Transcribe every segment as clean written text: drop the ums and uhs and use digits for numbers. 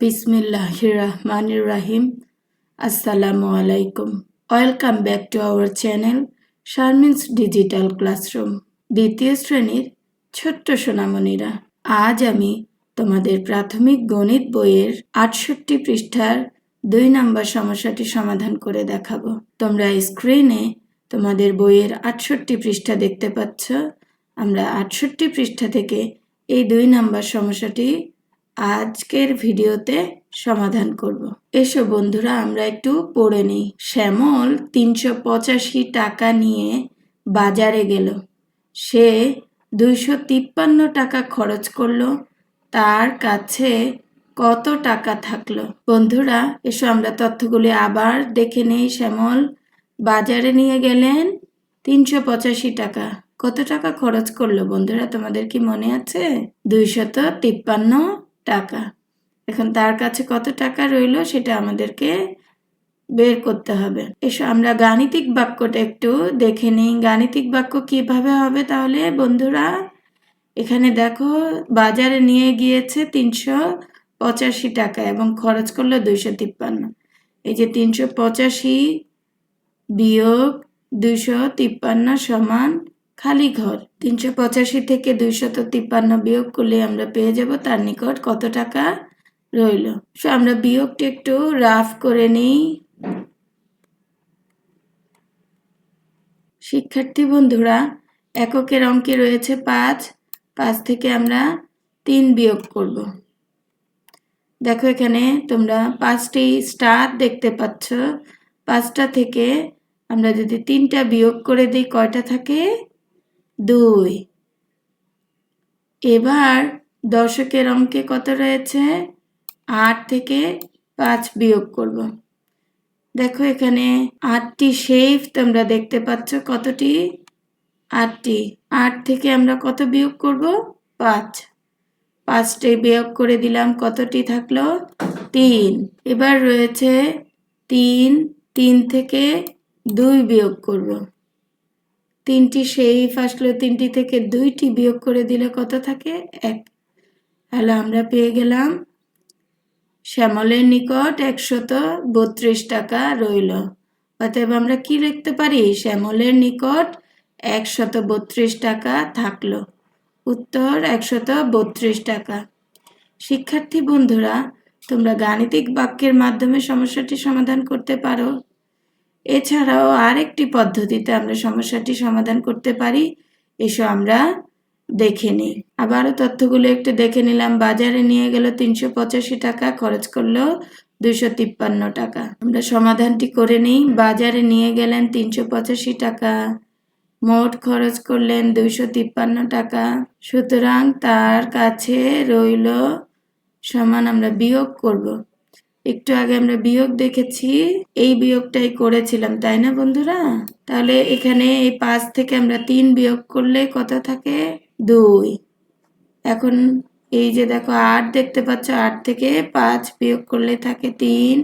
Bismillahir Rahmanir Rahim. Assalamu alaikum. Welcome back to our channel Sharmin's Digital Classroom. দ্বিতীয় শ্রেণীর ছোট্ট সোনামণিরা, আজ আমি তোমাদের প্রাথমিক গণিত বইয়ের ৬৮ পৃষ্ঠার ২ নম্বর সমস্যাটি সমাধান করে দেখাবো। তোমরা স্ক্রিনে তোমাদের বইয়ের ৬৮ পৃষ্ঠা দেখতে পাচ্ছ। আমরা ৬৮ পৃষ্ঠা থেকে এই ২ নম্বর সমস্যাটি আজকের ভিডিওতে সমাধান করব। এসো বন্ধুরা, আমরা একটু পড়ে নিই। শ্যামল ৩৮৫ টাকা নিয়ে বাজারে গেল। সে ২৫৩ টাকা খরচ করলো। তার কাছে কত টাকা থাকলো? বন্ধুরা, এসো আমরা তথ্যগুলি আবার দেখে নেই। শ্যামল বাজারে নিয়ে গেলেন ৩৮৫ টাকা। কত টাকা খরচ করলো বন্ধুরা, তোমাদের কি মনে আছে? ২৫৩ টাকা। এখন তার কাছে কত টাকা রইল সেটা আমাদেরকে বের করতে হবে। এসো আমরা গাণিতিক বাক্যটা একটু দেখে নিই। গাণিতিক বাক্য কিভাবে হবে তাহলে বন্ধুরা? এখানে দেখো, বাজারে নিয়ে গিয়েছে ৩৮৫ টাকা এবং খরচ করলো ২৫৩। এই যে ৩৮৫ বিয়োগ ২৫৩ সমান খালি ঘর। ৩৮৫ থেকে ২৫৩ বিয়োগ করলে আমরা পেয়ে যাব তার নিকট কত টাকা রইল। আমরা বিয়োগটা একটু রাফ করে নিই। শিক্ষার্থী বন্ধুরা, এককের অঙ্কে রয়েছে ৫। ৫ থেকে আমরা ৩ বিয়োগ করব। দেখো এখানে তোমরা ৫টি স্টার দেখতে পাচ্ছ। ৫টা থেকে আমরা যদি ৩টা বিয়োগ করে দিই কয়টা থাকে? ২। এবার দশকের অঙ্কে কত রয়েছে? ৮ থেকে ৫ বিয়োগ করব। দেখো এখানে ৮টি শেফ তোমরা দেখতে পাচ্ছ। কতটি? ৮টি। ৮ থেকে আমরা কত বিয়োগ করব? ৫। ৫টি বিয়োগ করে দিলাম, কতটি থাকলো? ৩। এবার রয়েছে ৩। ৩ থেকে ২ বিয়োগ করব। ৩টি শেফ আসলো, ৩টি থেকে ২টি বিয়োগ করে দিলে কত থাকে? ১। তাহলে আমরা পেয়ে গেলাম শ্যামলের নিকট ১৩২ টাকা রইল। অতএব আমরা কি লিখতে পারি? শ্যামলের নিকট ১৩২ টাকা থাকলো। উত্তর ১৩২ টাকা। শিক্ষার্থী বন্ধুরা, তোমরা গাণিতিক বাক্যের মাধ্যমে সমস্যাটি সমাধান করতে পারো। এছাড়াও আরেকটি পদ্ধতিতে আমরা সমস্যাটি সমাধান করতে পারি। এসো আমরা দেখে নিই। আবারও তথ্যগুলো একটু দেখে নিলাম। বাজারে নিয়ে গেল ৩৮৫ টাকা, খরচ করলো ২৫৩ টাকা। আমরা সমাধানটি করে নিই। বাজারে নিয়ে গেলেন ৩৮৫ টাকা, মোট খরচ করলেন ২৫৩ টাকা। সুতরাং তার কাছে রইল সমান, আমরা বিয়োগ করব। একটু আগে আমরা বিয়োগ দেখেছি, এই বিয়োগটাই করেছিলাম, তাই না বন্ধুরা? তাহলে এখানে এই ৫ থেকে আমরা ৩ বিয়োগ করলে কত থাকে? ২। এখন এই যে দেখো ৮ দেখতে পাচ্ছ, ৮ থেকে ৫ বিয়োগ করলে থাকে ৩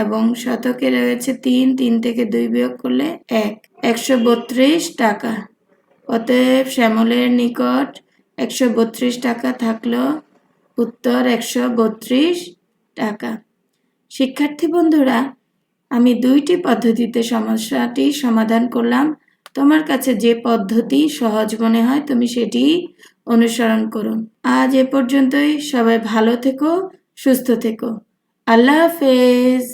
এবং শতকে রয়েছে ৩। ৩ থেকে ২ বিয়োগ করলে ১। ১৩২ টাকা। অতএব শ্যামলের নিকট ১৩২ টাকা থাকলো। উত্তর ১৩২ টাকা। শিক্ষার্থী বন্ধুরা, আমি ২টি পদ্ধতিতে সমস্যাটি সমাধান করলাম। তোমার কাছে যে পদ্ধতি সহজ মনে হয় তুমি সেটি অনুসরণ করো। আজ এ পর্যন্তই। সবাই ভালো থেকো, সুস্থ থেকো। আল্লাহ হাফেজ।